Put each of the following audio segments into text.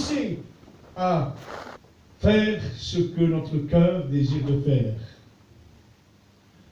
poussés à faire ce que notre cœur désire de faire.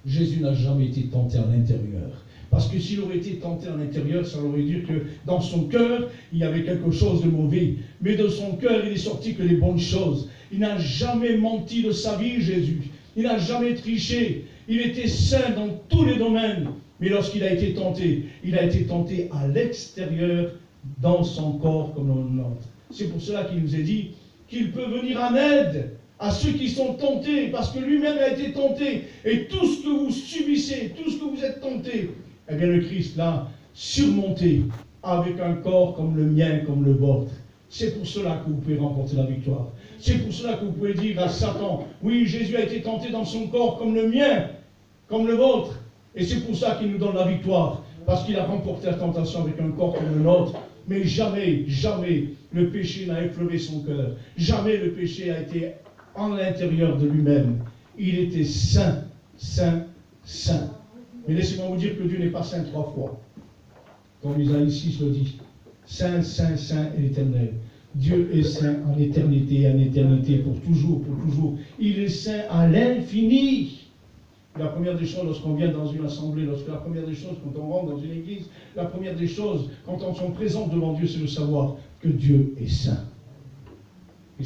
Jésus n'a jamais été tenté à l'intérieur. Parce que s'il aurait été tenté à l'intérieur, ça aurait dit que dans son cœur, il y avait quelque chose de mauvais. Mais de son cœur, il est sorti que les bonnes choses. Il n'a jamais menti de sa vie, Jésus. Il n'a jamais triché. Il était saint dans tous les domaines. Mais lorsqu'il a été tenté à l'extérieur, dans son corps comme dans le nôtre. C'est pour cela qu'il nous a dit qu'il peut venir en aide à ceux qui sont tentés, parce que lui-même a été tenté. Et tout ce que vous subissez, tout ce que vous êtes tentés, eh bien le Christ l'a surmonté avec un corps comme le mien, comme le vôtre. C'est pour cela que vous pouvez remporter la victoire. C'est pour cela que vous pouvez dire à Satan, oui, Jésus a été tenté dans son corps comme le mien, comme le vôtre. Et c'est pour ça qu'il nous donne la victoire, parce qu'il a remporté la tentation avec un corps comme le nôtre. Mais jamais, jamais le péché n'a effleuré son cœur. Jamais le péché a été en l'intérieur de lui-même. Il était saint, saint, saint. Mais laissez-moi vous dire que Dieu n'est pas saint 3 fois. Comme Isaïe 6 le dit. Saint, saint, saint et l'éternel. Dieu est saint en éternité, pour toujours, pour toujours. Il est saint à l'infini. La première des choses, lorsqu'on vient dans une assemblée, la première des choses, quand on rentre dans une église, la première des choses, quand on se présente devant Dieu, c'est de savoir que Dieu est saint. Et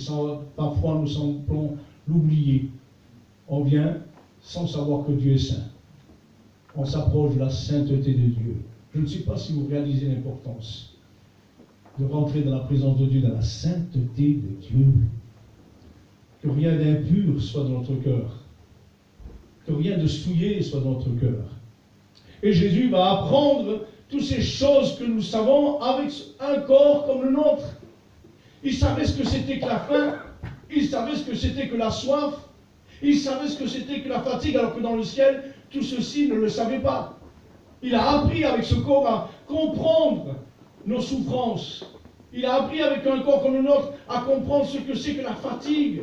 parfois, nous semblons l'oublier. On vient sans savoir que Dieu est saint. On s'approche de la sainteté de Dieu. Je ne sais pas si vous réalisez l'importance de rentrer dans la présence de Dieu, dans la sainteté de Dieu. Que rien d'impur soit dans notre cœur. Que rien de souillé soit dans notre cœur. Et Jésus va apprendre toutes ces choses que nous savons avec un corps comme le nôtre. Il savait ce que c'était que la faim, il savait ce que c'était que la soif, il savait ce que c'était que la fatigue, alors que dans le ciel, tout ceci ne le savait pas. Il a appris avec ce corps à comprendre nos souffrances. Il a appris avec un corps comme le nôtre à comprendre ce que c'est que la fatigue,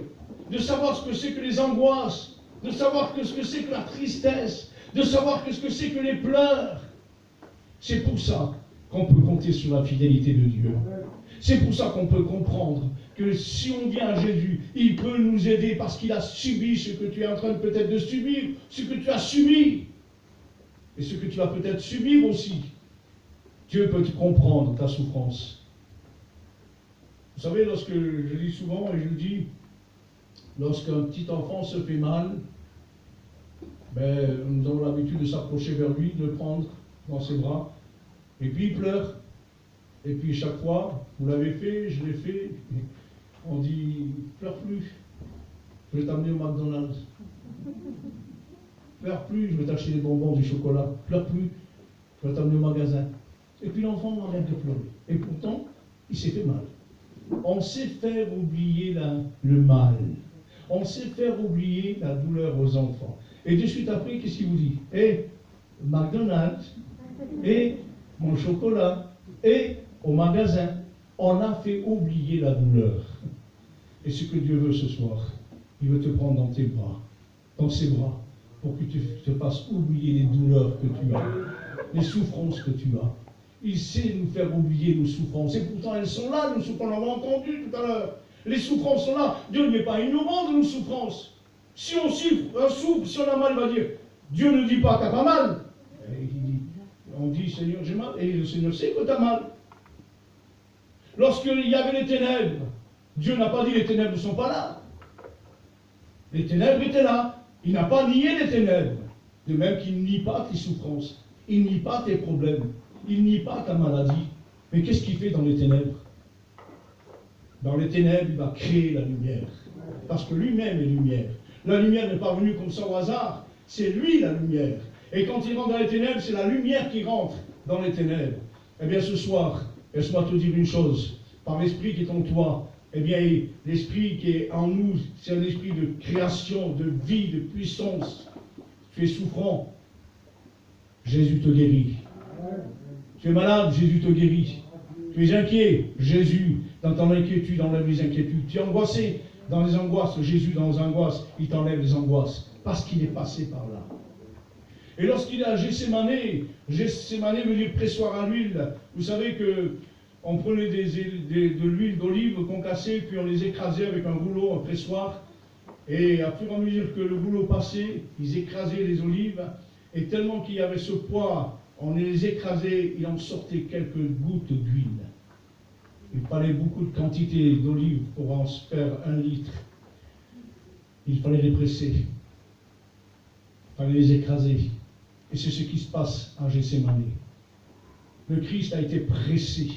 de savoir ce que c'est que les angoisses, de savoir ce que c'est que la tristesse, de savoir ce que c'est que les pleurs. C'est pour ça qu'on peut compter sur la fidélité de Dieu. C'est pour ça qu'on peut comprendre que si on vient à Jésus, il peut nous aider parce qu'il a subi ce que tu es en train peut-être de subir, ce que tu as subi, et ce que tu vas peut-être subir aussi. Dieu peut te comprendre ta souffrance. Vous savez, lorsque je dis souvent, et je le dis, lorsqu'un petit enfant se fait mal, nous avons l'habitude de s'approcher vers lui, de le prendre dans ses bras, et puis il pleure. Et puis chaque fois, vous l'avez fait, je l'ai fait, on dit, pleure plus, je vais t'amener au McDonald's. Pleure plus, je vais t'acheter des bonbons, du chocolat. Pleure plus, je vais t'amener au magasin. Et puis l'enfant arrête de pleurer. Et pourtant, il s'est fait mal. On sait faire oublier le mal. On sait faire oublier la douleur aux enfants. Et de suite après, qu'est-ce qu'il vous dit? McDonald's, mon chocolat, au magasin, on a fait oublier la douleur. Et ce que Dieu veut ce soir, il veut te prendre dans tes bras, dans ses bras, pour que tu te fasses oublier les douleurs que tu as, les souffrances que tu as. Il sait nous faire oublier nos souffrances. Et pourtant, elles sont là, nos souffrances. On l'a entendu tout à l'heure. Les souffrances sont là. Dieu n'est pas ignorant de nos souffrances. Si on souffre, si on a mal, il va dire, Dieu ne dit pas t'as pas mal. On dit, Seigneur, j'ai mal. Et le Seigneur sait que tu as mal. Lorsqu'il y avait les ténèbres, Dieu n'a pas dit les ténèbres ne sont pas là. Les ténèbres étaient là. Il n'a pas nié les ténèbres. De même qu'il ne nie pas tes souffrances. Il ne nie pas tes problèmes. Il ne nie pas ta maladie. Mais qu'est-ce qu'il fait dans les ténèbres? Dans les ténèbres, il va créer la lumière. Parce que lui-même est lumière. La lumière n'est pas venue comme ça au hasard. C'est lui la lumière. Et quand il rentre dans les ténèbres, c'est la lumière qui rentre dans les ténèbres. Eh bien ce soir, laisse-moi te dire une chose. Par l'esprit qui est en toi, eh bien l'esprit qui est en nous, c'est un esprit de création, de vie, de puissance. Tu es souffrant, Jésus te guérit. Tu es malade, Jésus te guérit. Tu es inquiet, Jésus, dans ton inquiétude, enlève les inquiétudes. Tu es angoissé, dans les angoisses, Jésus, dans les angoisses, il t'enlève les angoisses, parce qu'il est passé par là. Et lorsqu'il est à Gethsémanée veut dire pressoir à l'huile. Vous savez que on prenait de l'huile d'olive concassée, puis on les écrasait avec un rouleau, un pressoir. Et à fur et à mesure que le rouleau passait, ils écrasaient les olives. Et tellement qu'il y avait ce poids, on les écrasait, il en sortait quelques gouttes d'huile. Il fallait beaucoup de quantité d'olives pour en faire 1 litre. Il fallait les presser. Il fallait les écraser. Et c'est ce qui se passe à Gethsémani. Le Christ a été pressé.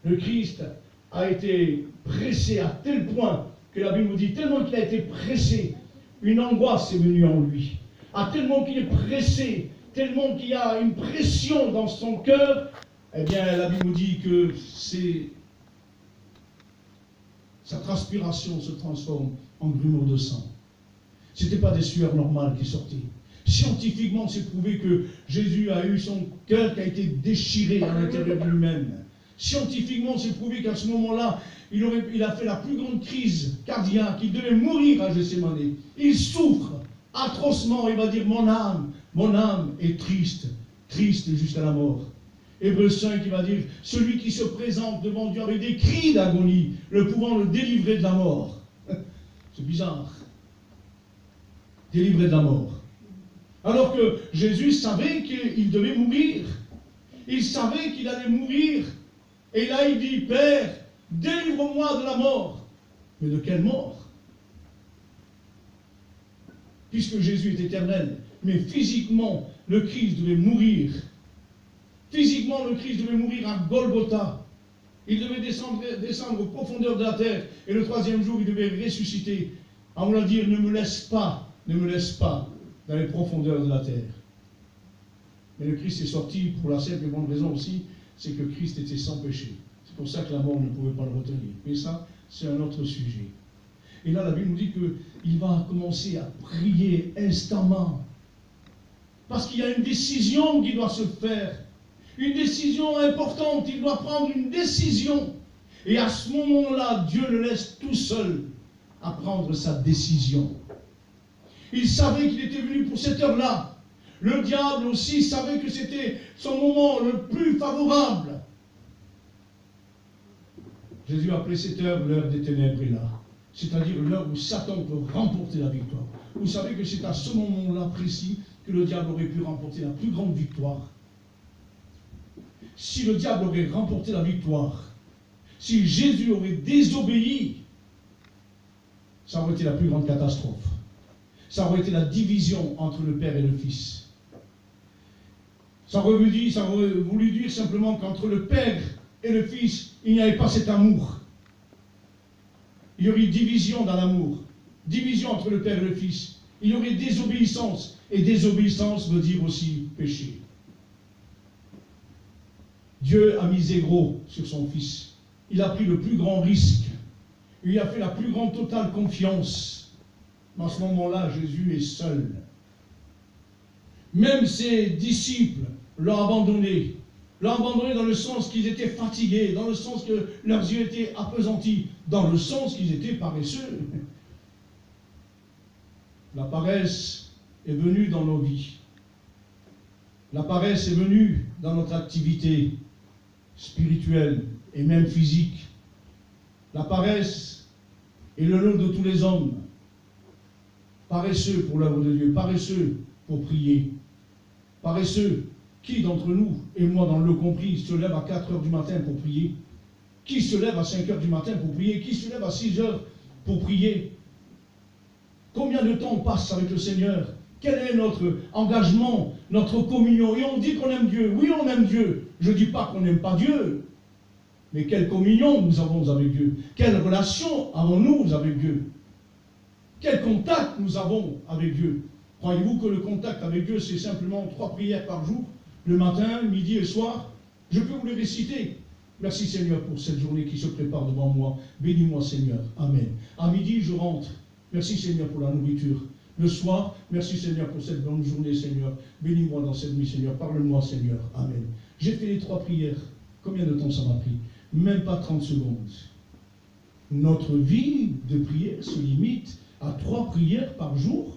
Le Christ a été pressé à tel point que la Bible nous dit, tellement qu'il a été pressé, une angoisse est venue en lui. À tellement qu'il est pressé, tellement qu'il y a une pression dans son cœur, eh bien la Bible nous dit que sa transpiration se transforme en grumeaux de sang. Ce n'était pas des sueurs normales qui sortaient. Scientifiquement, c'est prouvé que Jésus a eu son cœur qui a été déchiré à l'intérieur de lui-même. Scientifiquement, c'est prouvé qu'à ce moment-là, il a fait la plus grande crise cardiaque. Il devait mourir à Gethsémani. Il souffre atrocement. Il va dire, mon âme est triste, triste jusqu'à la mort. Hébreux 5, il va dire, celui qui se présente devant Dieu avec des cris d'agonie, le pouvant le délivrer de la mort. C'est bizarre. Délivrer de la mort. Alors que Jésus savait qu'il devait mourir. Il savait qu'il allait mourir. Et là, il dit, Père, délivre-moi de la mort. Mais de quelle mort? Puisque Jésus est éternel. Mais physiquement, le Christ devait mourir. Physiquement, le Christ devait mourir à Golgotha. Il devait descendre aux profondeurs de la terre. Et le 3e jour, il devait ressusciter. En voulant dire, ne me laisse pas dans les profondeurs de la terre. Mais le Christ est sorti pour la simple et bonne raison aussi, c'est que Christ était sans péché. C'est pour ça que la mort ne pouvait pas le retenir. Mais ça, c'est un autre sujet. Et là, la Bible nous dit qu'il va commencer à prier instamment. Parce qu'il y a une décision qui doit se faire. Une décision importante. Il doit prendre une décision. Et à ce moment-là, Dieu le laisse tout seul à prendre sa décision. Il savait qu'il était venu pour cette heure-là. Le diable aussi savait que c'était son moment le plus favorable. Jésus a appelé cette heure l'heure des ténèbres est là. C'est-à-dire l'heure où Satan peut remporter la victoire. Vous savez que c'est à ce moment-là précis que le diable aurait pu remporter la plus grande victoire. Si le diable aurait remporté la victoire, si Jésus aurait désobéi, ça aurait été la plus grande catastrophe. Ça aurait été la division entre le Père et le Fils. Ça aurait voulu dire simplement qu'entre le Père et le Fils, il n'y avait pas cet amour. Il y aurait division dans l'amour. Division entre le Père et le Fils. Il y aurait désobéissance. Et désobéissance veut dire aussi péché. Dieu a misé gros sur son Fils. Il a pris le plus grand risque. Il a fait la plus grande totale confiance. Mais à ce moment-là, Jésus est seul. Même ses disciples l'ont abandonné. L'ont abandonné dans le sens qu'ils étaient fatigués, dans le sens que leurs yeux étaient appesantis, dans le sens qu'ils étaient paresseux. La paresse est venue dans nos vies. La paresse est venue dans notre activité spirituelle et même physique. La paresse est le lot de tous les hommes. Paresseux pour l'œuvre de Dieu, paresseux pour prier. Paresseux, qui d'entre nous, et moi dans le compris, se lève à 4 heures du matin pour prier? Qui se lève à 5 heures du matin pour prier? Qui se lève à 6 heures pour prier? Combien de temps on passe avec le Seigneur? Quel est notre engagement, notre communion? Et on dit qu'on aime Dieu. Oui, on aime Dieu. Je ne dis pas qu'on n'aime pas Dieu. Mais quelle communion nous avons avec Dieu? Quelle relation avons-nous avec Dieu? Quel contact nous avons avec Dieu? Croyez-vous que le contact avec Dieu, c'est simplement 3 prières par jour, le matin, midi et soir? Je peux vous les réciter. Merci Seigneur pour cette journée qui se prépare devant moi. Bénis-moi Seigneur. Amen. À midi, je rentre. Merci Seigneur pour la nourriture. Le soir, merci Seigneur pour cette bonne journée Seigneur. Bénis-moi dans cette nuit Seigneur. Parle-moi Seigneur. Amen. J'ai fait les 3 prières. Combien de temps ça m'a pris? Même pas 30 secondes. Notre vie de prière se limite à 3 prières par jour.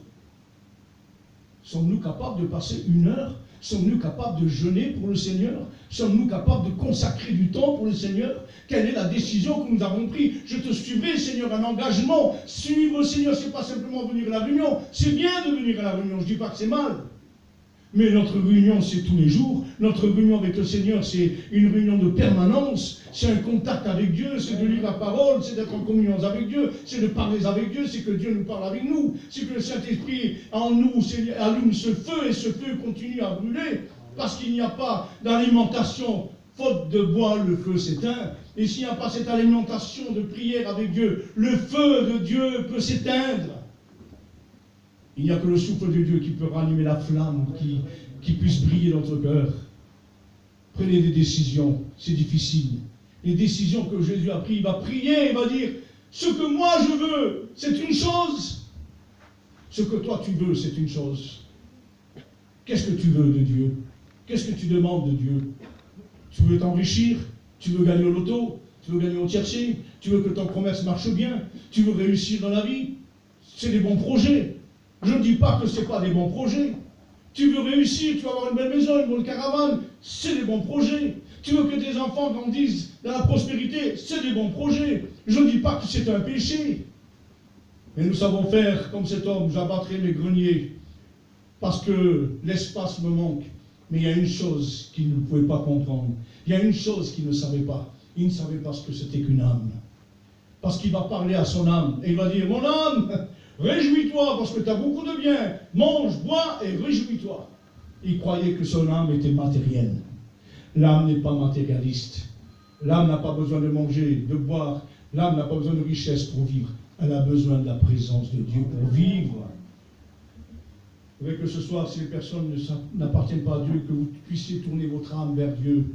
Sommes-nous capables de passer 1 heure Sommes-nous capables de jeûner pour le Seigneur? Sommes-nous capables de consacrer du temps pour le Seigneur? Quelle est la décision que nous avons prise? Je te suivrai, Seigneur, un engagement. Suivre le Seigneur, ce n'est pas simplement venir à la réunion. C'est bien de venir à la réunion, je ne dis pas que c'est mal. Mais notre réunion, c'est tous les jours. Notre réunion avec le Seigneur, c'est une réunion de permanence. C'est un contact avec Dieu, c'est de lire la parole, c'est d'être en communion avec Dieu, c'est de parler avec Dieu, c'est que Dieu nous parle avec nous, c'est que le Saint-Esprit en nous allume ce feu et ce feu continue à brûler. Parce qu'il n'y a pas d'alimentation, faute de bois, le feu s'éteint. Et s'il n'y a pas cette alimentation de prière avec Dieu, le feu de Dieu peut s'éteindre. Il n'y a que le souffle de Dieu qui peut ranimer la flamme, qui puisse briller dans notre cœur. Prenez des décisions, c'est difficile. Les décisions que Jésus a prises, il va prier, il va dire, ce que moi je veux, c'est une chose. Ce que toi tu veux, c'est une chose. Qu'est-ce que tu veux de Dieu? Qu'est-ce que tu demandes de Dieu? Tu veux t'enrichir? Tu veux gagner au loto? Tu veux gagner au tiercé? Tu veux que ton commerce marche bien? Tu veux réussir dans la vie? C'est des bons projets. Je ne dis pas que ce n'est pas des bons projets. Tu veux réussir, tu veux avoir une belle maison, une bonne caravane, c'est des bons projets. Tu veux que tes enfants grandissent dans la prospérité, c'est des bons projets. Je ne dis pas que c'est un péché. Mais nous savons faire comme cet homme, j'abattrai mes greniers, parce que l'espace me manque. Mais il y a une chose qu'il ne pouvait pas comprendre. Il y a une chose qu'il ne savait pas. Il ne savait pas ce que c'était qu'une âme. Parce qu'il va parler à son âme, et il va dire, mon âme, réjouis-toi parce que tu as beaucoup de biens. Mange, bois et réjouis-toi. Il croyait que son âme était matérielle. L'âme n'est pas matérialiste. L'âme n'a pas besoin de manger, de boire. L'âme n'a pas besoin de richesse pour vivre. Elle a besoin de la présence de Dieu pour vivre. Je voudrais que ce soir, si les personnes n'appartiennent pas à Dieu, que vous puissiez tourner votre âme vers Dieu.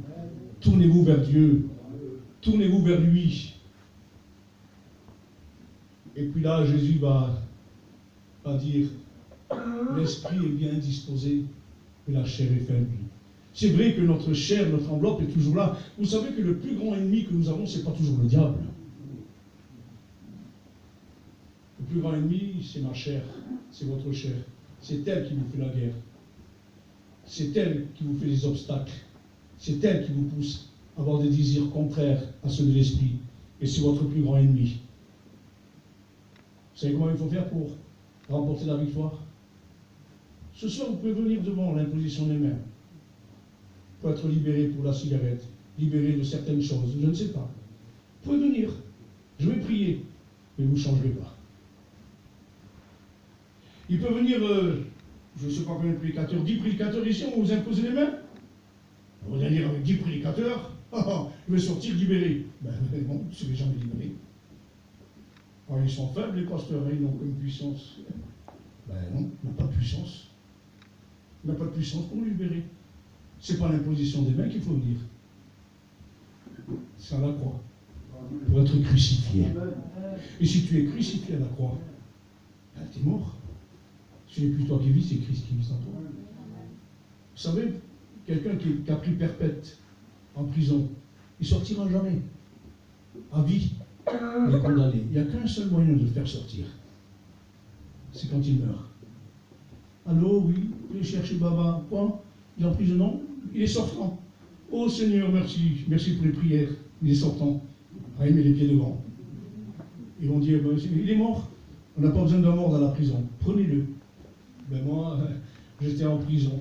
Tournez-vous vers Dieu. Tournez-vous vers lui. Et puis là, Jésus va dire, l'esprit est bien disposé, mais la chair est faible. C'est vrai que notre chair, notre enveloppe est toujours là. Vous savez que le plus grand ennemi que nous avons, ce n'est pas toujours le diable. Le plus grand ennemi, c'est ma chair, c'est votre chair. C'est elle qui vous fait la guerre. C'est elle qui vous fait les obstacles. C'est elle qui vous pousse à avoir des désirs contraires à ceux de l'esprit. Et c'est votre plus grand ennemi. Vous savez comment il faut faire pour remporter la victoire? Ce soir, vous pouvez venir devant l'imposition des mains pour être libéré pour la cigarette, libéré de certaines choses, je ne sais pas. Vous pouvez venir, je vais prier, mais vous ne changerez pas. Il peut venir, je ne sais pas combien de prédicateurs, 10 prédicateurs ici, on va vous imposer les mains. On va venir avec 10 prédicateurs, je vais sortir libéré. Ben bon, je ne serai jamais libéré. Alors, ils sont faibles, les pasteurs, ils n'ont aucune puissance. Ben non, ils n'ont pas de puissance. Ils n'ont pas de puissance pour nous libérer. Ce n'est pas l'imposition des mains qu'il faut dire. C'est à la croix. Pour être crucifié. Et si tu es crucifié à la croix, ben, tu es mort. Ce n'est plus toi qui vis, c'est Christ qui vit en toi. Vous savez, quelqu'un qui a pris perpète en prison, il ne sortira jamais. À vie. Il est condamné. Il n'y a qu'un seul moyen de le faire sortir. C'est quand il meurt. Allô, oui, je chercher Baba. Quoi? Il est en prison? Non, il est sortant. Oh Seigneur, merci. Merci pour les prières. Il est sortant. Ah, il met les pieds devant. Ils vont dire, ben, il est mort. On n'a pas besoin d'un mort dans la prison. Prenez-le. Ben moi, j'étais en prison.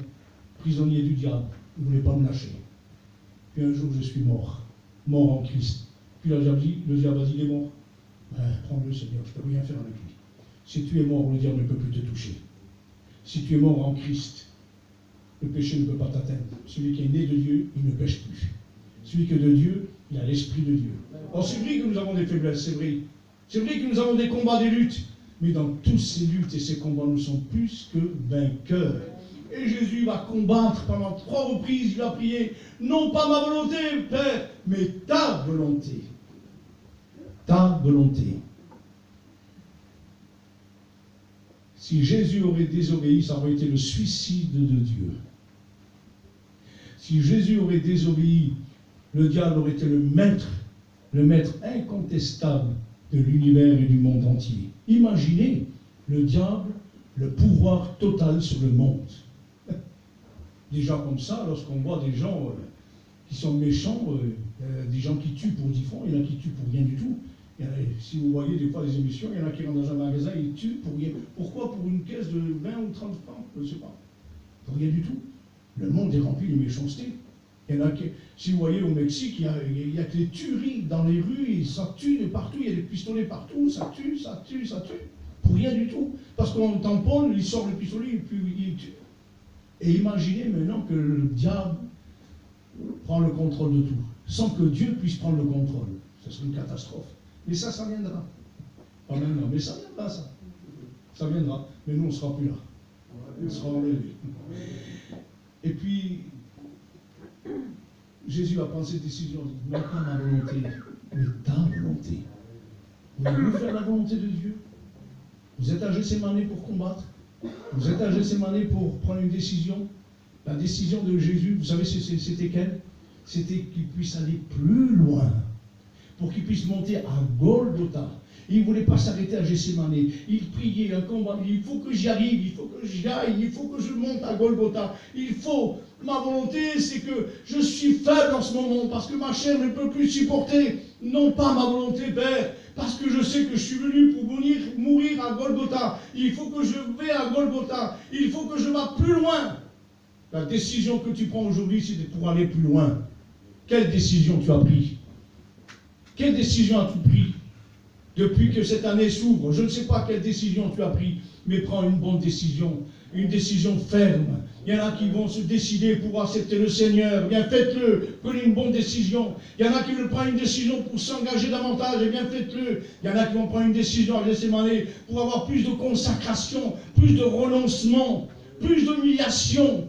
Prisonnier du diable. Il ne voulait pas me lâcher. Puis un jour, je suis mort. Mort en Christ. Puis le diable a dit, il est mort. Ben, prends-le Seigneur, je ne peux rien faire avec lui. Si tu es mort, le diable ne peut plus te toucher. Si tu es mort en Christ, le péché ne peut pas t'atteindre. Celui qui est né de Dieu, il ne pêche plus. Celui qui est de Dieu, il a l'esprit de Dieu. Or, c'est vrai que nous avons des faiblesses, c'est vrai. C'est vrai que nous avons des combats, des luttes. Mais dans tous ces luttes et ces combats, nous sommes plus que vainqueurs. Et Jésus va combattre pendant 3 reprises, il va prier, non pas ma volonté, Père, mais ta volonté. Ta volonté. Si Jésus aurait désobéi, ça aurait été le suicide de Dieu. Si Jésus aurait désobéi, le diable aurait été le maître incontestable de l'univers et du monde entier. Imaginez le diable, le pouvoir total sur le monde. Déjà comme ça, lorsqu'on voit des gens qui sont méchants, des gens qui tuent pour 10 francs, il y en a qui tuent pour rien du tout. Si vous voyez des fois les émissions, il y en a qui rentrent dans un magasin, ils tuent pour rien. Pourquoi? Pour une caisse de 20 ou 30 francs? Je ne sais pas. Pour rien du tout. Le monde est rempli de méchanceté. Il y en a qui, si vous voyez au Mexique, il y a que les tueries dans les rues, ça tue de partout, il y a des pistolets partout, ça tue, ça tue, ça tue. Pour rien du tout. Parce qu'on tamponne, il sort le pistolet et puis il tue. Et imaginez maintenant que le diable prend le contrôle de tout, sans que Dieu puisse prendre le contrôle. Ce serait une catastrophe. Mais ça viendra. Pas maintenant, mais ça viendra, ça. Ça viendra. Mais nous, on ne sera plus là. On sera enlevé. Et puis, Jésus a pris cette décision. Il dit, non pas ma volonté, mais ta volonté. Voulez-vous faire la volonté de Dieu? Vous êtes à Gethsémani pour combattre. Vous êtes à Gethsémani pour prendre une décision. La décision de Jésus, vous savez, c'était quelle? C'était qu'il puisse aller plus loin. Pour qu'il puisse monter à Golgotha. Il ne voulait pas s'arrêter à Gethsémani. Il priait un combat. Il faut que j'y arrive, il faut que j'y aille, il faut que je monte à Golgotha. Il faut. Ma volonté, c'est que je suis faible en ce moment, parce que ma chair ne peut plus supporter. Non pas ma volonté, Père, parce que je sais que je suis venu pour mourir à Golgotha. Il faut que je vais à Golgotha. Il faut que je vais plus loin. La décision que tu prends aujourd'hui, c'est pour aller plus loin. Quelle décision tu as prise? Quelle décision as-tu prise depuis que cette année s'ouvre? Je ne sais pas quelle décision tu as prise, mais prends une bonne décision, une décision ferme. Il y en a qui vont se décider pour accepter le Seigneur. Eh bien, faites-le, prenez une bonne décision. Il y en a qui veulent prendre une décision pour s'engager davantage. Eh bien, faites-le. Il y en a qui vont prendre une décision à Gethsémani pour avoir plus de consacration, plus de renoncement, plus d'humiliation.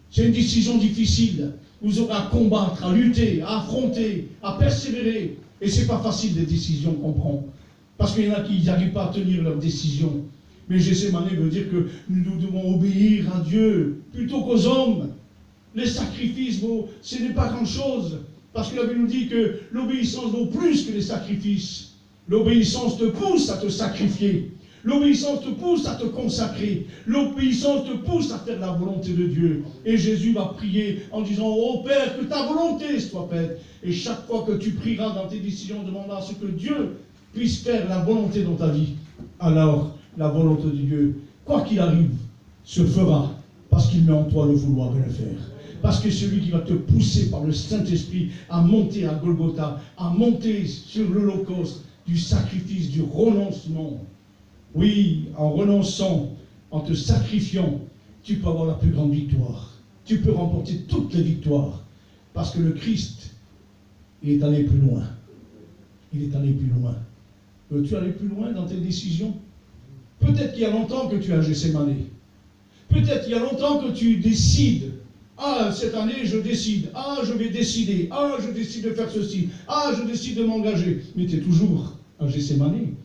C'est une décision difficile. Vous aurez à combattre, à lutter, à affronter, à persévérer. Et ce n'est pas facile les décisions qu'on prend. Parce qu'il y en a qui n'arrivent pas à tenir leurs décisions. Mais Gethsémani veut dire que nous devons obéir à Dieu plutôt qu'aux hommes. Les sacrifices, ce n'est pas grand-chose. Parce que la Bible nous dit que l'obéissance vaut plus que les sacrifices. L'obéissance te pousse à te sacrifier. L'obéissance te pousse à te consacrer. L'obéissance te pousse à faire la volonté de Dieu. Et Jésus va prier en disant, ô Père, que ta volonté soit faite. Et chaque fois que tu prieras dans tes décisions, demandant à ce que Dieu puisse faire la volonté dans ta vie. Alors, la volonté de Dieu, quoi qu'il arrive, se fera. Parce qu'il met en toi le vouloir de le faire. Parce que celui qui va te pousser par le Saint-Esprit à monter à Golgotha, à monter sur l'Holocauste, du sacrifice, du renoncement. Oui, en renonçant, en te sacrifiant, tu peux avoir la plus grande victoire. Tu peux remporter toutes les victoires. Parce que le Christ, il est allé plus loin. Il est allé plus loin. Veux-tu aller plus loin dans tes décisions? Peut-être qu'il y a longtemps que tu as Gethsémani. Peut-être qu'il y a longtemps que tu décides. Ah, cette année, je décide. Ah, je vais décider. Ah, je décide de faire ceci. Ah, je décide de m'engager. Mais tu es toujours à Gethsémani.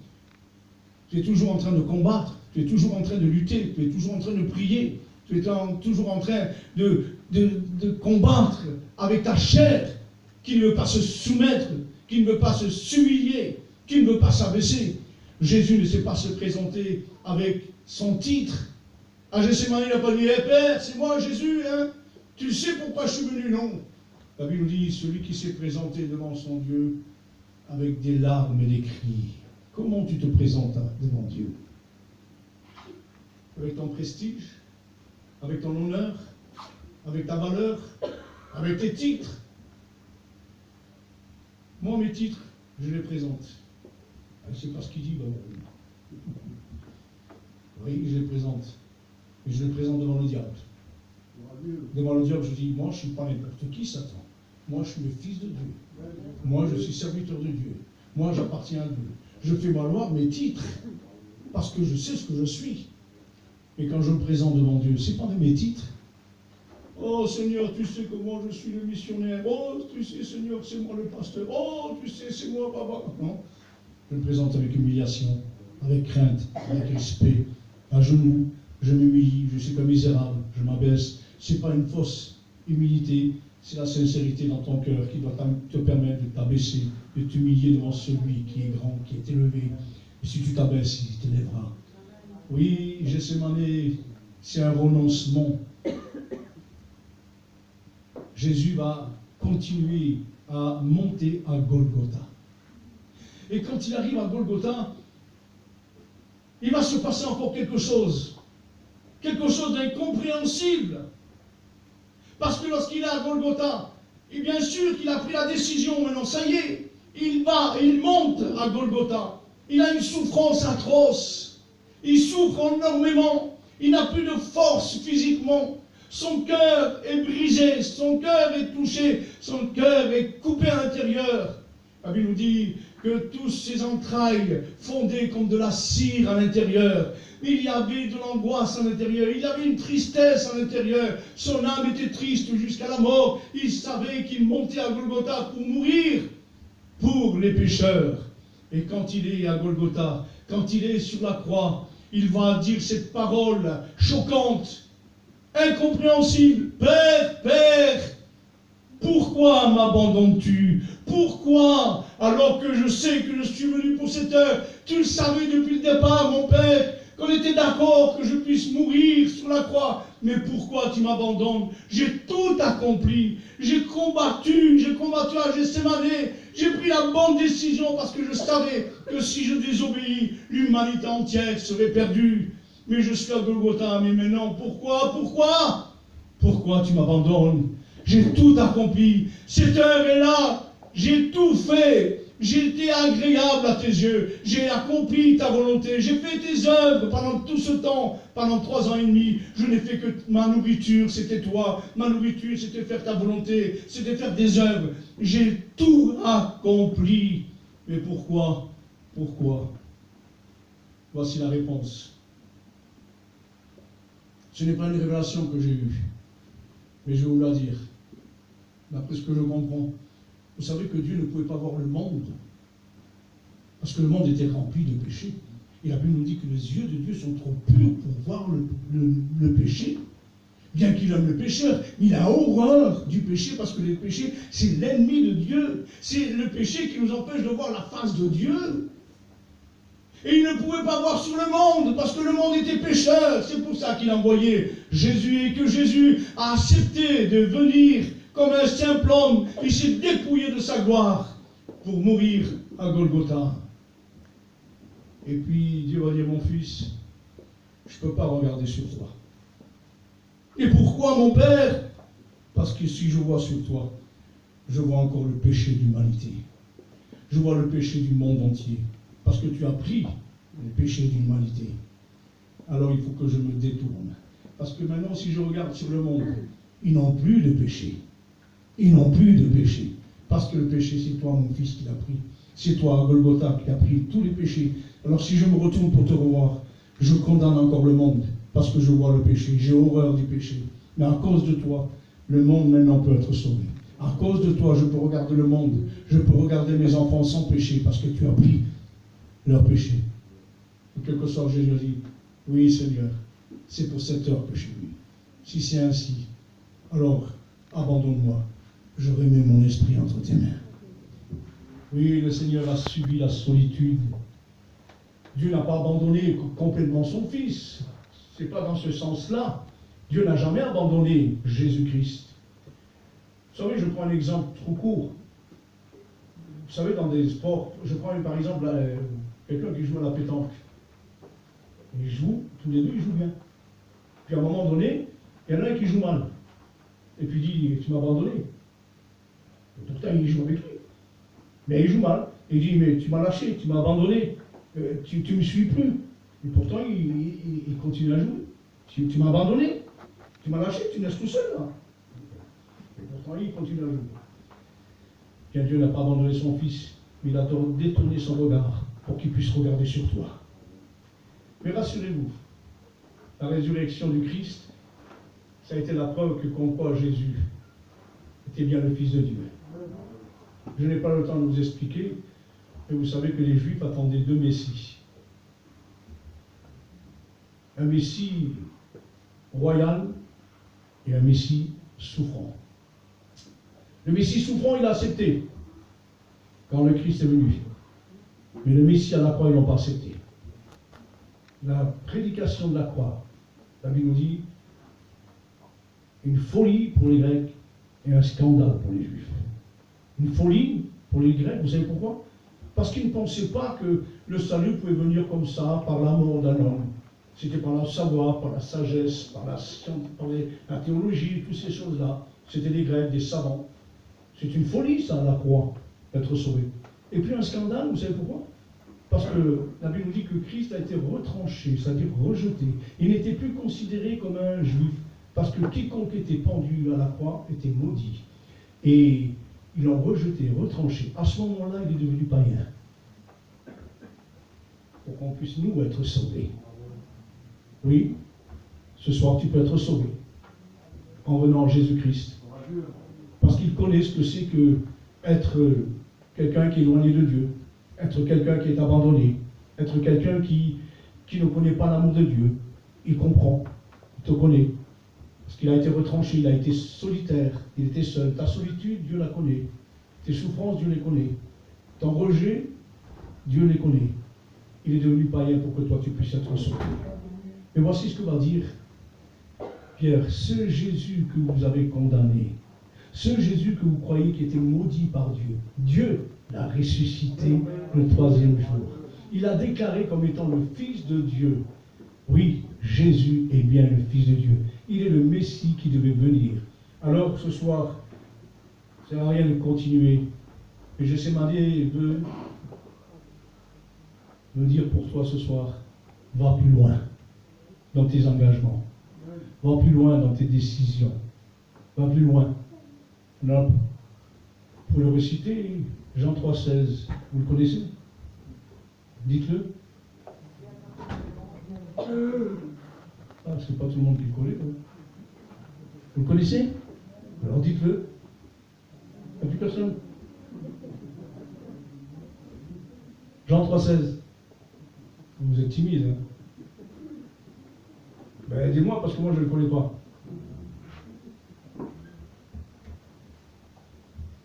Tu es toujours en train de combattre, tu es toujours en train de lutter, tu es toujours en train de prier, tu es toujours en train de combattre avec ta chair qui ne veut pas se soumettre, qui ne veut pas se s'humilier, qui ne veut pas s'abaisser. Jésus ne sait pas se présenter avec son titre. À Gethsémani, il n'a pas dit, hey, Père, c'est moi Jésus, hein? Tu sais pourquoi je suis venu, non? La Bible nous dit, celui qui s'est présenté devant son Dieu avec des larmes et des cris. Comment tu te présentes devant Dieu? Avec ton prestige? Avec ton honneur? Avec ta valeur? Avec tes titres? Moi, mes titres, je les présente. C'est pas ce qu'il dit, oui, je les présente. Et je les présente devant le diable. Devant le diable, je dis, moi, je ne suis pas n'importe qui, Satan. Moi, je suis le fils de Dieu. Moi, je suis serviteur de Dieu. Moi, j'appartiens à Dieu. Je fais valoir mes titres, parce que je sais ce que je suis. Et quand je me présente devant Dieu, ce n'est pas de mes titres. Oh Seigneur, tu sais que moi je suis le missionnaire. Oh, tu sais Seigneur, c'est moi le pasteur. Oh, tu sais, c'est moi, papa. Non, je me présente avec humiliation, avec crainte, avec respect, à genoux, je m'humilie, je suis pas misérable, je m'abaisse. Ce n'est pas une fausse humilité, c'est la sincérité dans ton cœur qui doit te permettre de t'abaisser, de t'humilier devant celui qui est grand, qui est élevé. Et si tu t'abaisses, il t'élèvera. Oui, Gethsémani, c'est un renoncement. Jésus va continuer à monter à Golgotha. Et quand il arrive à Golgotha, il va se passer encore quelque chose d'incompréhensible. Parce que lorsqu'il est à Golgotha, et bien sûr qu'il a pris la décision, maintenant ça y est, il monte à Golgotha. Il a une souffrance atroce. Il souffre énormément. Il n'a plus de force physiquement. Son cœur est brisé, son cœur est touché, son cœur est coupé à l'intérieur. La Bible nous dit que tous ses entrailles fondaient comme de la cire à l'intérieur. Il y avait de l'angoisse à l'intérieur, il y avait une tristesse à l'intérieur. Son âme était triste jusqu'à la mort. Il savait qu'il montait à Golgotha pour mourir pour les pécheurs. Et quand il est à Golgotha, quand il est sur la croix, il va dire cette parole choquante, incompréhensible. Père, Père, pourquoi m'abandonnes-tu? Pourquoi, alors que je sais que je suis venu pour cette heure, tu le savais depuis le départ, mon Père, qu'on était d'accord que je puisse mourir sur la croix. Mais pourquoi tu m'abandonnes? J'ai tout accompli. J'ai combattu à Gethsémane. J'ai pris la bonne décision parce que je savais que si je désobéis, l'humanité entière serait perdue. Mais je suis à Golgotha, mais maintenant, pourquoi tu m'abandonnes? J'ai tout accompli. Cette heure est là. J'ai tout fait. J'ai été agréable à tes yeux. J'ai accompli ta volonté. J'ai fait tes œuvres pendant tout ce temps. Pendant 3 ans et demi, je n'ai fait que ma nourriture, c'était toi. Ma nourriture, c'était faire ta volonté. C'était faire des œuvres. J'ai tout accompli. Mais pourquoi? Voici la réponse. Ce n'est pas une révélation que j'ai eue. Mais je vais vous la dire. D'après ce que je comprends. Vous savez que Dieu ne pouvait pas voir le monde, parce que le monde était rempli de péché. Et la Bible nous dit que les yeux de Dieu sont trop purs pour voir le péché. Bien qu'il aime le pécheur, il a horreur du péché, parce que le péché, c'est l'ennemi de Dieu. C'est le péché qui nous empêche de voir la face de Dieu. Et il ne pouvait pas voir sur le monde, parce que le monde était pécheur. C'est pour ça qu'il a envoyé Jésus, et que Jésus a accepté de venir comme un simple homme. Il s'est dépouillé de sa gloire pour mourir à Golgotha. Et puis Dieu va dire, mon fils, je ne peux pas regarder sur toi. Et pourquoi, mon Père? Parce que si je vois sur toi, je vois encore le péché de l'humanité. Je vois le péché du monde entier. Parce que tu as pris le péché de l'humanité. Alors il faut que je me détourne. Parce que maintenant, si je regarde sur le monde, ils n'ont plus de péché. Ils n'ont plus de péché. Parce que le péché, c'est toi, mon fils, qui l'a pris. C'est toi, à Golgotha, qui a pris tous les péchés. Alors si je me retourne pour te revoir, je condamne encore le monde. Parce que je vois le péché. J'ai horreur du péché. Mais à cause de toi, le monde maintenant peut être sauvé. À cause de toi, je peux regarder le monde. Je peux regarder mes enfants sans péché. Parce que tu as pris leur péché. En quelque sorte, Jésus a dit, oui, Seigneur, c'est pour cette heure que je suis venu. Si c'est ainsi, alors abandonne-moi. Je remets mon esprit entre tes mains. Oui, le Seigneur a subi la solitude. Dieu n'a pas abandonné complètement son Fils. Ce n'est pas dans ce sens-là. Dieu n'a jamais abandonné Jésus-Christ. Vous savez, je prends un exemple trop court. Vous savez, dans des sports, je prends par exemple quelqu'un qui joue à la pétanque. Ils jouent, tous les deux, ils jouent bien. Puis à un moment donné, il y en a un qui joue mal. Et puis il dit, tu m'as abandonné. Et pourtant, il joue avec lui. Mais il joue mal. Il dit, mais tu m'as lâché, tu m'as abandonné. Tu ne me suis plus. Et pourtant, il continue à jouer. Tu m'as abandonné. Tu m'as lâché, tu me laisses tout seul là. Et pourtant, il continue à jouer. Bien, Dieu n'a pas abandonné son Fils, mais il a détourné son regard pour qu'il puisse regarder sur toi. Mais rassurez-vous, la résurrection du Christ, ça a été la preuve que comme quoi Jésus était bien le Fils de Dieu. Je n'ai pas le temps de vous expliquer, mais vous savez que les Juifs attendaient 2 Messies. Un Messie royal et un Messie souffrant. Le Messie souffrant, il a accepté quand le Christ est venu. Mais le Messie à la croix, ils ne l'ont pas accepté. La prédication de la croix, la Bible nous dit, une folie pour les Grecs et un scandale pour les Juifs. Une folie pour les Grecs, vous savez pourquoi? Parce qu'ils ne pensaient pas que le salut pouvait venir comme ça, par l'amour d'un homme. C'était par le savoir, par la sagesse, par la science, par la théologie, toutes ces choses-là. C'était des Grecs, des savants. C'est une folie, ça, la croix, d'être sauvé. Et puis un scandale, vous savez pourquoi? Parce que la Bible nous dit que Christ a été retranché, c'est-à-dire rejeté. Il n'était plus considéré comme un juif, parce que quiconque était pendu à la croix était maudit. Et ils l'ont rejeté, retranché. À ce moment-là, il est devenu païen. Pour qu'on puisse, nous, être sauvés. Oui, ce soir, tu peux être sauvé en venant à Jésus-Christ. Parce qu'ils connaissent ce que c'est que être quelqu'un qui est éloigné de Dieu, être quelqu'un qui est abandonné, être quelqu'un qui ne connaît pas l'amour de Dieu. Il comprend, il te connaît. Parce qu'il a été retranché, il a été solitaire, il était seul. Ta solitude, Dieu la connaît. Tes souffrances, Dieu les connaît. Ton rejet, Dieu les connaît. Il est devenu païen pour que toi tu puisses être sauvé. Mais voici ce que va dire Pierre. Ce Jésus que vous avez condamné, ce Jésus que vous croyez qui était maudit par Dieu, Dieu l'a ressuscité le 3e jour. Il a déclaré comme étant le Fils de Dieu. Oui, Jésus est bien le Fils de Dieu. Il est le Messie qui devait venir. Alors ce soir, ça ne sert à rien de continuer. Et Gethsémani veut dire pour toi ce soir, va plus loin dans tes engagements. Va plus loin dans tes décisions. Va plus loin. Là, pour le réciter, Jean 3,16, vous le connaissez? Dites-le. Ah, c'est pas tout le monde qui le connaît. Hein. Vous le connaissez? Alors dites-le. Il n'y a plus personne. Jean 3,16. Vous êtes timide, hein? Ben, dis-moi, parce que moi, je ne le connais pas.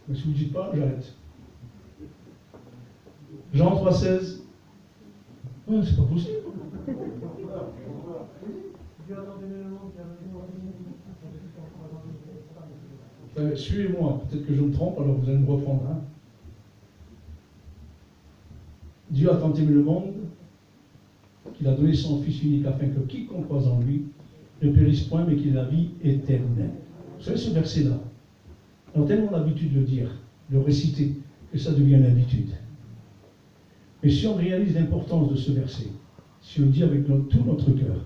Mais si vous ne dites pas, j'arrête. Jean 3,16. Oh, c'est pas possible. Suivez-moi, peut-être que je me trompe, alors vous allez me reprendre. Hein. Dieu a tant aimé le monde qu'il a donné son Fils unique afin que quiconque croise en lui ne périsse point, mais qu'il ait la vie éternelle. Vous savez ce verset-là, on a tellement l'habitude de le dire, de le réciter, que ça devient une habitude. Mais si on réalise l'importance de ce verset, si on le dit avec tout notre cœur,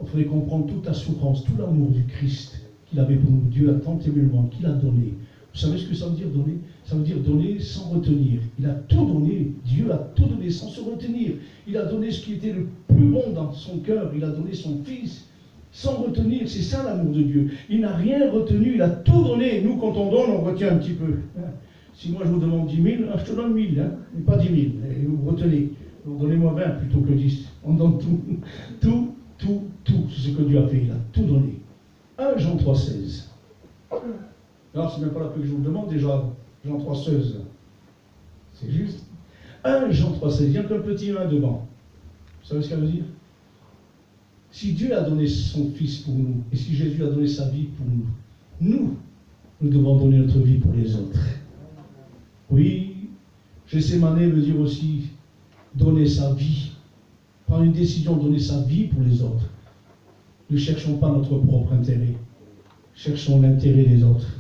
il faudrait comprendre toute la souffrance, tout l'amour du Christ qu'il avait pour nous. Dieu a tant aimé le monde qu'il a donné. Vous savez ce que ça veut dire donner? Ça veut dire donner sans retenir. Il a tout donné. Dieu a tout donné sans se retenir. Il a donné ce qui était le plus bon dans son cœur. Il a donné son Fils sans retenir. C'est ça l'amour de Dieu. Il n'a rien retenu. Il a tout donné. Nous, quand on donne, on retient un petit peu. Si moi je vous demande 10 000, je te donne 1000, hein, mais pas 10 000. Et vous retenez. Donc donnez-moi 20 plutôt que 10. On donne tout. Tout ce que Dieu a fait. Il a tout donné. 1 Jean 3,16. Alors, c'est même pas la peine que je vous le demande déjà. Jean 3,16. C'est juste. 1 Jean 3,16. Il y a qu'un petit 1 devant. Vous savez ce qu'elle veut dire? Si Dieu a donné son Fils pour nous, et si Jésus a donné sa vie pour nous, nous devons donner notre vie pour les autres. Oui, Gethsémani veut dire aussi donner sa vie. Prendre une décision de donner sa vie pour les autres. Ne cherchons pas notre propre intérêt. Cherchons l'intérêt des autres.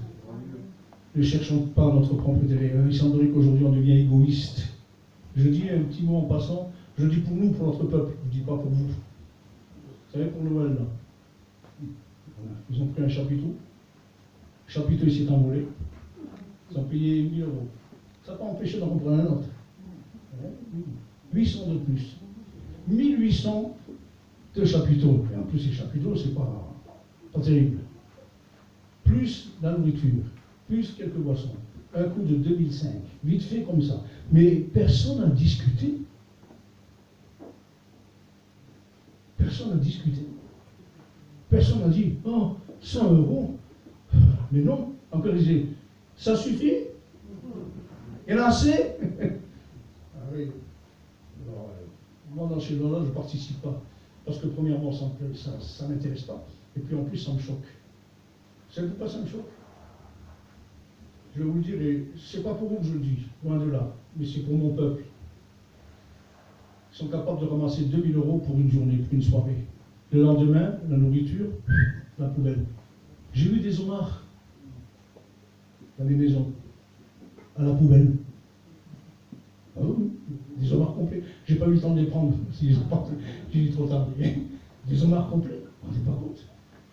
Ne cherchons pas notre propre intérêt. Il semblerait qu'aujourd'hui on devient égoïste. Je dis un petit mot en passant, je dis pour nous, pour notre peuple, je ne dis pas pour vous. Vous savez, pour Noël, là, ils ont pris un chapiteau. Le chapiteau, il s'est envolé. Ils ont payé 1 000 euros. Ça n'a pas empêché d'en reprendre un autre. 800 de plus. 1800 de chapiteaux. Et en plus, ces chapiteaux, c'est pas terrible. Plus la nourriture, plus quelques boissons. Un coût de 2005. Vite fait comme ça. Mais personne n'a discuté. Personne n'a discuté. Personne n'a dit, oh, 100 euros. Mais non, encore ils disaient, ça suffit? Il y en a assez? Ah oui. Alors, moi, dans ces gens-là, je ne participe pas. Parce que, premièrement, ça ne m'intéresse pas. Et puis, en plus, ça me choque. Vous savez pourquoi ça me choque? Je vais vous le dire, et c'est pas pour vous que je le dis, loin de là, mais c'est pour mon peuple. Ils sont capables de ramasser 2000 € pour une journée, pour une soirée. Le lendemain, la nourriture, la poubelle. J'ai vu des homards dans les maisons, à la poubelle. Ah oui, des homards complets. J'ai pas eu le temps de les prendre, j'ai dit trop tard. Des homards complets, on ne pas compte.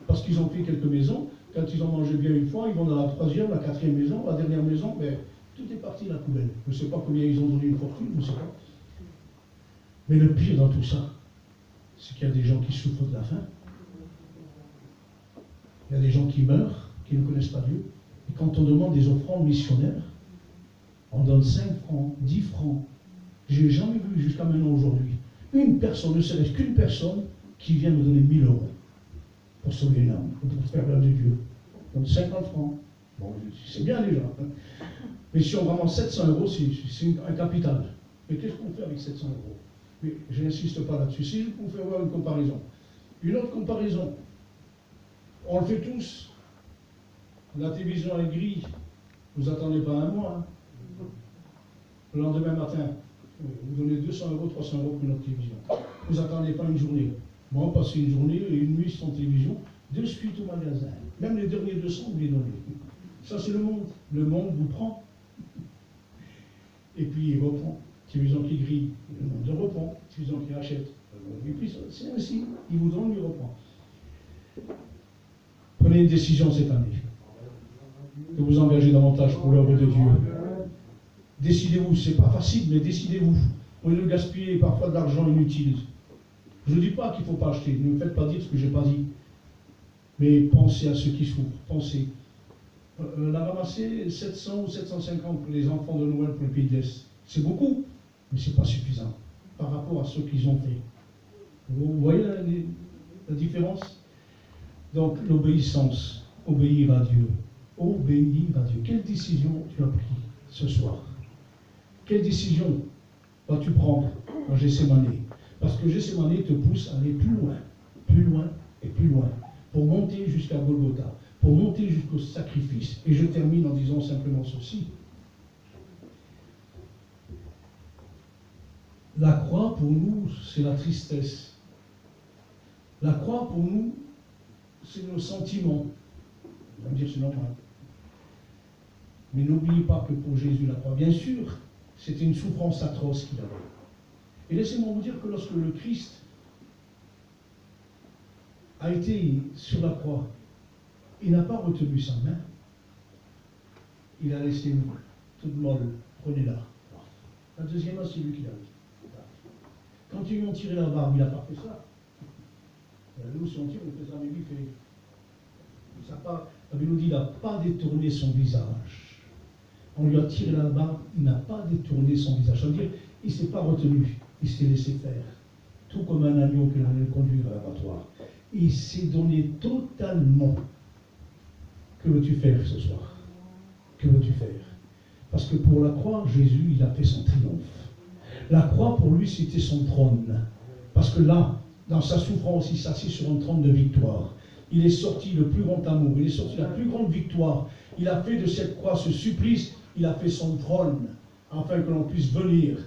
Parce qu'ils ont fait quelques maisons, quand ils ont mangé bien une fois, ils vont dans la troisième, la quatrième maison, la dernière maison, ben, tout est parti de la poubelle. Je ne sais pas combien ils ont donné une fortune, je ne sais pas. Mais le pire dans tout ça, c'est qu'il y a des gens qui souffrent de la faim. Il y a des gens qui meurent, qui ne connaissent pas Dieu. Et quand on demande des offrandes missionnaires, on donne 5 francs, 10 francs. Je n'ai jamais vu jusqu'à maintenant aujourd'hui une personne, ne serait-ce qu'une personne, qui vient me donner 1000 € pour sauver une âme, pour faire l'œuvre de Dieu. Donc 50 francs. Bon, c'est bien déjà. Mais si on ramasse 700 €, c'est un capital. Mais qu'est-ce qu'on fait avec 700 €? Mais je n'insiste pas là-dessus. Si on fait voir une comparaison. Une autre comparaison. On le fait tous. La télévision est grille. Vous attendez pas un mois. Hein. Le lendemain matin, vous donnez 200 €, 300 € pour notre télévision. Vous attendez pas une journée. Moi, passer une journée et une nuit sans télévision, de suite au magasin. Même les derniers 200, vous les donnez. Ça, c'est le monde. Le monde vous prend. Et puis, il reprend. Télévision qui grille, le monde reprend. Télévision qui achète. Et puis, c'est ainsi. Il vous donne, il reprend. Prenez une décision cette année. De vous engager davantage pour l'œuvre de Dieu. Décidez-vous. C'est pas facile, mais décidez-vous. Au lieu de gaspiller parfois de l'argent inutile. Je ne dis pas qu'il ne faut pas acheter. Ne me faites pas dire ce que je n'ai pas dit. Mais pensez à ceux qui souffrent. Pensez. On a ramassé 700 ou 750 pour les enfants de Noël pour le pays de l'Est. C'est beaucoup, mais ce n'est pas suffisant par rapport à ce qu'ils ont fait. Vous voyez la différence? Donc, l'obéissance, obéir à Dieu. Obéir à Dieu. Quelle décision tu as prise ce soir? Quelle décision vas-tu prendre dans Gethsémani? Parce que Gethsémani te pousse à aller plus loin et plus loin, pour monter jusqu'à Golgotha, pour monter jusqu'au sacrifice. Et je termine en disant simplement ceci. La croix, pour nous, c'est la tristesse. La croix, pour nous, c'est nos sentiments. On va me dire, c'est normal. Mais n'oubliez pas que pour Jésus, la croix, bien sûr, c'était une souffrance atroce qu'il avait. Et laissez-moi vous dire que lorsque le Christ a été sur la croix, il n'a pas retenu sa main. Il a laissé une toute molle. Prenez-la. La deuxième main, c'est lui qui l'a mis. Quand ils lui ont tiré la barbe, il n'a pas fait ça. Nous, si on tire, on fait ça, mais lui, il fait. La Bible nous dit, il n'a pas détourné son visage. On lui a tiré la barbe, il n'a pas détourné son visage. Ça veut dire, il ne s'est pas retenu. Il s'est laissé faire, tout comme un agneau que l'on allait conduire à l'abattoir. Il s'est donné totalement. Que veux-tu faire ce soir? Que veux-tu faire? Parce que pour la croix, Jésus, il a fait son triomphe. La croix, pour lui, c'était son trône. Parce que là, dans sa souffrance, il s'assit sur un trône de victoire. Il est sorti le plus grand amour, il est sorti la plus grande victoire. Il a fait de cette croix ce supplice, il a fait son trône, afin que l'on puisse venir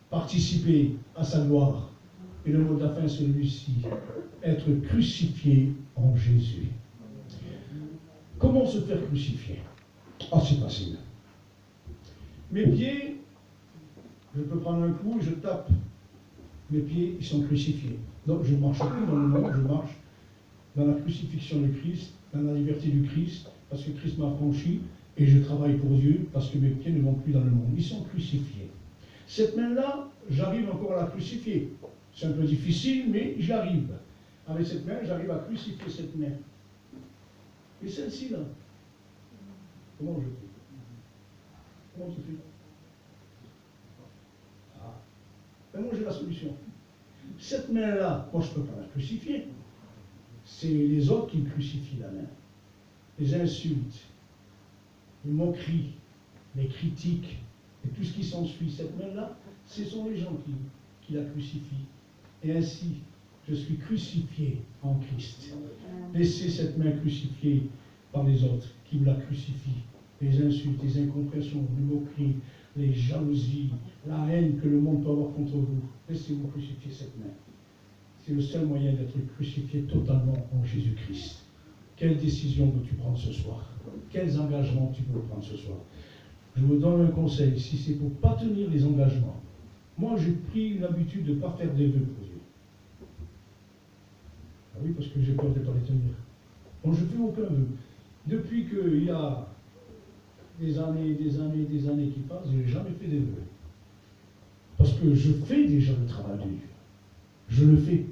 participer à sa gloire. Et le mot de la fin, c'est celui-ci, être crucifié en Jésus. Comment se faire crucifier? Ah, c'est facile. Mes pieds, je peux prendre un coup et je tape. Mes pieds, ils sont crucifiés. Donc je ne marche plus dans le monde, je marche dans la crucifixion de Christ, dans la liberté du Christ, parce que Christ m'a affranchi, et je travaille pour Dieu, parce que mes pieds ne vont plus dans le monde. Ils sont crucifiés. Cette main-là, j'arrive encore à la crucifier. C'est un peu difficile, mais j'arrive. Avec cette main, j'arrive à crucifier cette main. Et celle-ci, là, comment je fais? Comment je fais? Ah. Ben moi, j'ai la solution. Cette main-là, moi, je ne peux pas la crucifier. C'est les autres qui me crucifient la main. Les insultes, les moqueries, les critiques, et tout ce qui s'ensuit. Cette main-là, ce sont les gens qui la crucifient. Et ainsi, je suis crucifié en Christ. Laissez cette main crucifiée par les autres qui me la crucifient. les insultes, les incompréhensions, les moqueries, les jalousies, la haine que le monde peut avoir contre vous. Laissez-vous crucifier cette main. C'est le seul moyen d'être crucifié totalement en Jésus-Christ. Quelle décision veux-tu prendre ce soir? Quels engagements tu veux prendre ce soir? Je vous donne un conseil, si c'est pour ne pas tenir les engagements. Moi, j'ai pris l'habitude de ne pas faire des vœux pour Dieu. Ah oui, parce que j'ai peur de ne pas les tenir. Donc je ne fais aucun vœu. Depuis qu'il y a des années qui passent, je n'ai jamais fait des vœux. Parce que je fais déjà le travail de Dieu. Je le fais.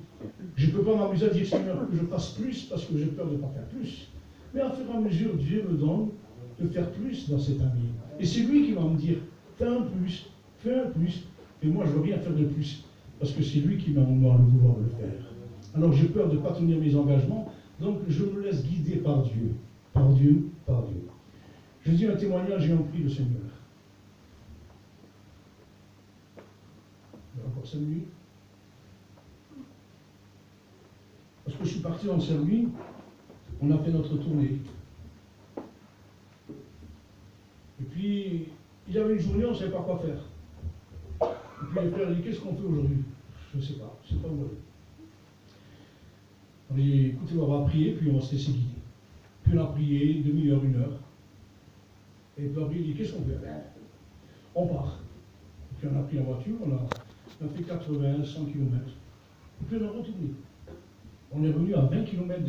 Je ne peux pas m'amuser à dire Seigneur que je fasse plus parce que j'ai peur de ne pas faire plus. Mais à fur et à mesure, Dieu me donne de faire plus dans cette année. Et c'est lui qui va me dire, fais un plus. Et moi, je ne veux rien faire de plus. Parce que c'est lui qui m'a demandé de vouloir le faire. Alors j'ai peur de ne pas tenir mes engagements. Donc je me laisse guider par Dieu. Par Dieu. Je dis un témoignage et on prie le Seigneur. Il y a encore 5 minutes. Parce que je suis parti en Serbie, on a fait notre tournée. Et puis, il y avait une journée, on ne savait pas quoi faire. Et puis les frères ont dit, qu'est-ce qu'on fait aujourd'hui? Je ne sais pas, je ne sais pas où aller. On a dit, écoutez, on va prier, puis on va se laisser guider. Puis on a prié, une demi-heure, 1 heure. Et puis on a dit, qu'est-ce qu'on fait? On part. Et puis on a pris la voiture, on a fait 80, 100 km. Et puis on a retourné. On est revenu à 20 km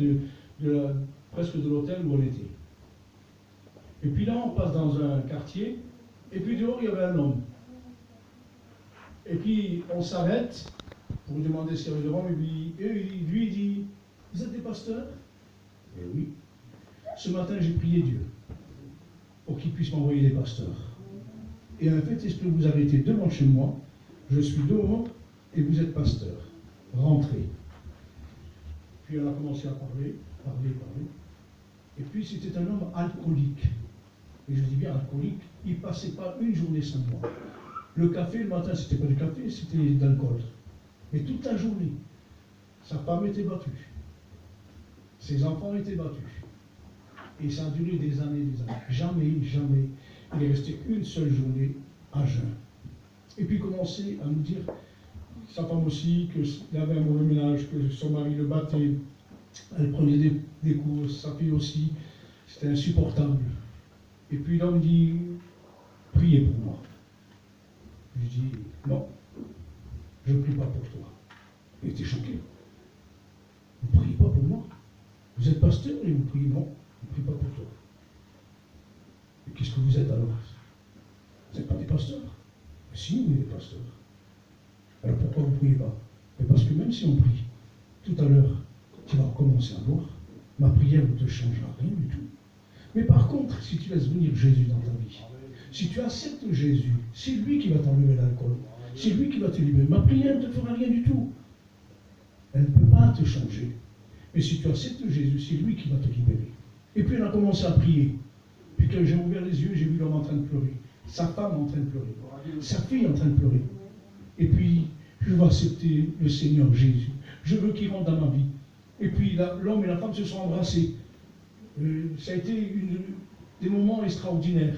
presque de l'hôtel où on était. Et puis là, on passe dans un quartier, et puis dehors, il y avait un homme. Et puis, on s'arrête pour lui demander s'il y avait devant, et lui, il dit, vous êtes des pasteurs? Eh oui. Ce matin, j'ai prié Dieu pour qu'il puisse m'envoyer des pasteurs. Et en fait, est-ce que vous avez été devant chez moi? Je suis dehors, et vous êtes pasteur. Rentrez. Puis on a commencé à parler. Et puis c'était un homme alcoolique. Et je dis bien alcoolique, il ne passait pas une journée sans moi. Le café, le matin, c'était pas du café, c'était de l'alcool. Mais toute la journée, sa femme était battue. Ses enfants étaient battus. Et ça a duré des années. Jamais, il est resté une seule journée à jeun. Et puis il commençait à nous dire, sa femme aussi, qu'il avait un mauvais ménage, que son mari le battait, elle prenait des coups, sa fille aussi, c'était insupportable. Et puis l'homme dit, priez pour moi. Je dis, non, je ne prie pas pour toi. Il était choqué. Vous ne priez pas pour moi? Vous êtes pasteur et vous priez? Non, je ne prie pas pour toi. Et qu'est-ce que vous êtes alors? Vous n'êtes pas des pasteurs? Si, vous êtes des pasteurs. Alors pourquoi vous ne priez pas? Mais parce que même si on prie, tout à l'heure, tu vas recommencer à voir, ma prière ne te changera rien du tout. Mais par contre, si tu laisses venir Jésus dans ta vie, si tu acceptes Jésus, c'est lui qui va t'enlever l'alcool, c'est lui qui va te libérer. Ma prière ne te fera rien du tout. Elle ne peut pas te changer. Mais si tu acceptes Jésus, c'est lui qui va te libérer. Et puis on a commencé à prier. Puis quand j'ai ouvert les yeux, j'ai vu l'homme en train de pleurer, sa femme en train de pleurer, sa fille en train de pleurer. Et puis, je veux accepter le Seigneur Jésus. Je veux qu'il rentre dans ma vie. Et puis, l'homme et la femme se sont embrassés. Ça a été des moments extraordinaires.